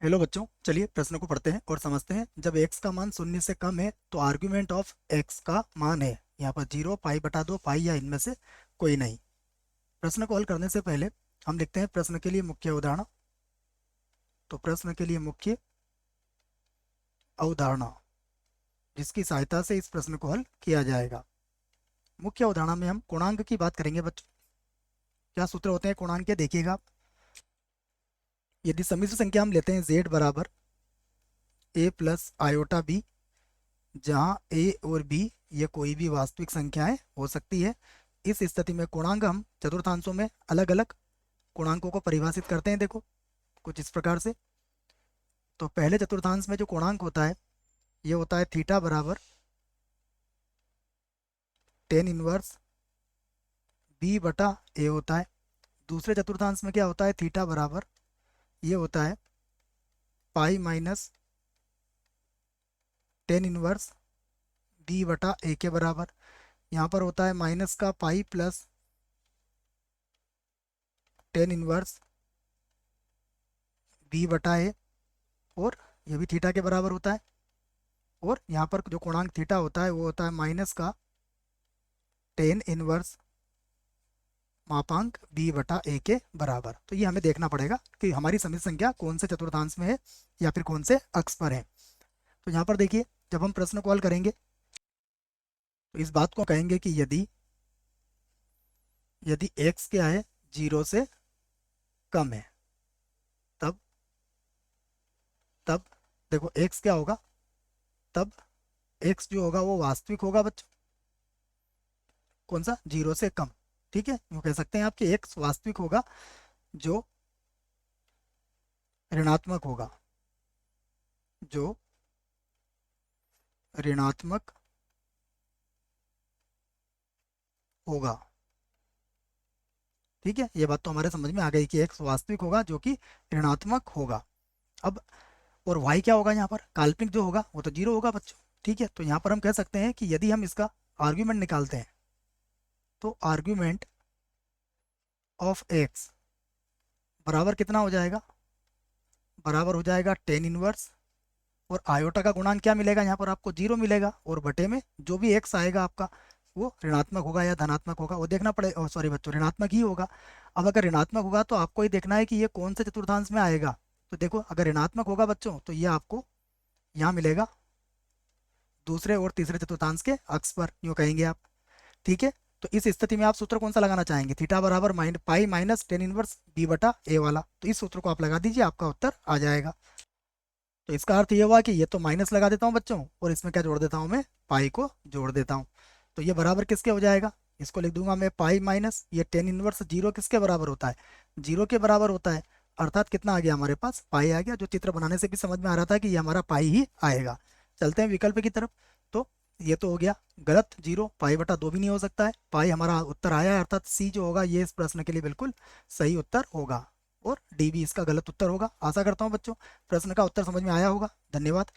Hello बच्चों, चलिए प्रश्न को पढ़ते हैं और समझते हैं। जब x का मान 0 से कम है तो आर्ग्यूमेंट ऑफ x का मान है यहाँ पर 0, पाई बटा 2, पाई या इनमें से कोई नहीं। प्रश्न को हल करने से पहले हम लिखते हैं प्रश्न के लिए मुख्य उदाहरण। तो प्रश्न के लिए मुख्य अवधारणा जिसकी सहायता से इस प्रश्न को हल किया जाएगा। मुख्य अवधारणा में हम पूर्णांक की बात करेंगे बच्चों। क्या सूत्र होते हैं पूर्णांक के, देखिएगा आप। यदि सम्मिश्र संख्या हम लेते हैं z बराबर a प्लस आयोटा b, जहाँ a और b ये कोई भी वास्तविक संख्याएं हो सकती है। इस स्थिति में पूर्णांक हम चतुर्थांशों में अलग अलग पूर्णांकों को परिभाषित करते हैं। देखो कुछ इस प्रकार से। तो पहले चतुर्थांश में जो पूर्णांक होता है ये होता है थीटा बराबर टेन इनवर्स b बटा a होता है। दूसरे चतुर्थांश में क्या होता है, थीटा बराबर ये होता है pi minus tan inverse b बटा a के बराबर। यहाँ पर होता है माइनस का pi plus tan inverse b बटा a, और ये भी थीटा के बराबर होता है। और यहाँ पर जो पूर्णांक थीटा होता है वो होता है माइनस का टेन इनवर्स मापांक b बटा a के बराबर। तो ये हमें देखना पड़ेगा कि हमारी समिश्र संख्या कौन से चतुर्थांश में है या फिर कौन से अक्ष पर है। तो यहाँ पर देखिए, जब हम प्रश्न को हल करेंगे तो इस बात को कहेंगे कि यदि यदि x क्या है, 0 से कम है, तब तब देखो x क्या होगा, तब x जो होगा वो वास्तविक होगा बच्चों। कौन सा, 0 से कम। ठीक है, यूँ कह सकते हैं आप कि x वास्तविक होगा जो ऋणात्मक होगा, जो ऋणात्मक होगा। ठीक है, ये बात तो हमारे समझ में आ गई कि x वास्तविक होगा जो कि ऋणात्मक होगा। अब और y क्या होगा, यहाँ पर काल्पनिक जो होगा वो तो 0 होगा बच्चों। ठीक है, तो यहाँ पर हम कह सकते हैं कि यदि हम इसका आर्ग्यूमेंट निकालते हैं तो आर्ग्यूमेंट ऑफ x बराबर कितना हो जाएगा, बराबर हो जाएगा टेन इनवर्स, और आयोटा का गुणांक क्या मिलेगा, यहाँ पर आपको 0 मिलेगा, और बटे में जो भी x आएगा आपका वो ऋणात्मक होगा या धनात्मक होगा वो देखना पड़ेगा। सॉरी बच्चों, ऋणात्मक ही होगा। अब अगर ऋणात्मक होगा तो आपको ये देखना है कि ये कौन से चतुर्थांश में आएगा। तो देखो, अगर ऋणात्मक होगा बच्चों तो ये आपको यहाँ मिलेगा दूसरे और तीसरे चतुर्थांश के अक्ष पर, यूँ कहेंगे आप। ठीक है, तो इस स्थिति में आप सूत्र कौन सा लगाना चाहेंगे, थीटा बराबर pi minus tan inverse b बटा a वाला। तो इस सूत्र को आप लगा दीजिए, आपका उत्तर आ जाएगा। तो इसका अर्थ ये हुआ कि ये तो माइनस लगा देता हूँ बच्चों, और इसमें क्या जोड़ देता हूँ, मैं पाई को जोड़ देता हूँ। तो ये बराबर किसके हो जाएगा, इसको लिख दूंगा मैं पाई माइनस ये टेन इनवर्स 0 किसके बराबर होता है, 0 के बराबर होता है। अर्थात कितना आ गया हमारे पास, पाई आ गया। जो चित्र बनाने से भी समझ में आ रहा था कि ये हमारा पाई ही आएगा। चलते हैं विकल्प की तरफ। तो ये तो हो गया गलत, 0 पाई बटा 2 भी नहीं हो सकता है, पाई हमारा उत्तर आया है। अर्थात सी जो होगा ये इस प्रश्न के लिए बिल्कुल सही उत्तर होगा, और डी भी इसका गलत उत्तर होगा। आशा करता हूँ बच्चों प्रश्न का उत्तर समझ में आया होगा। धन्यवाद।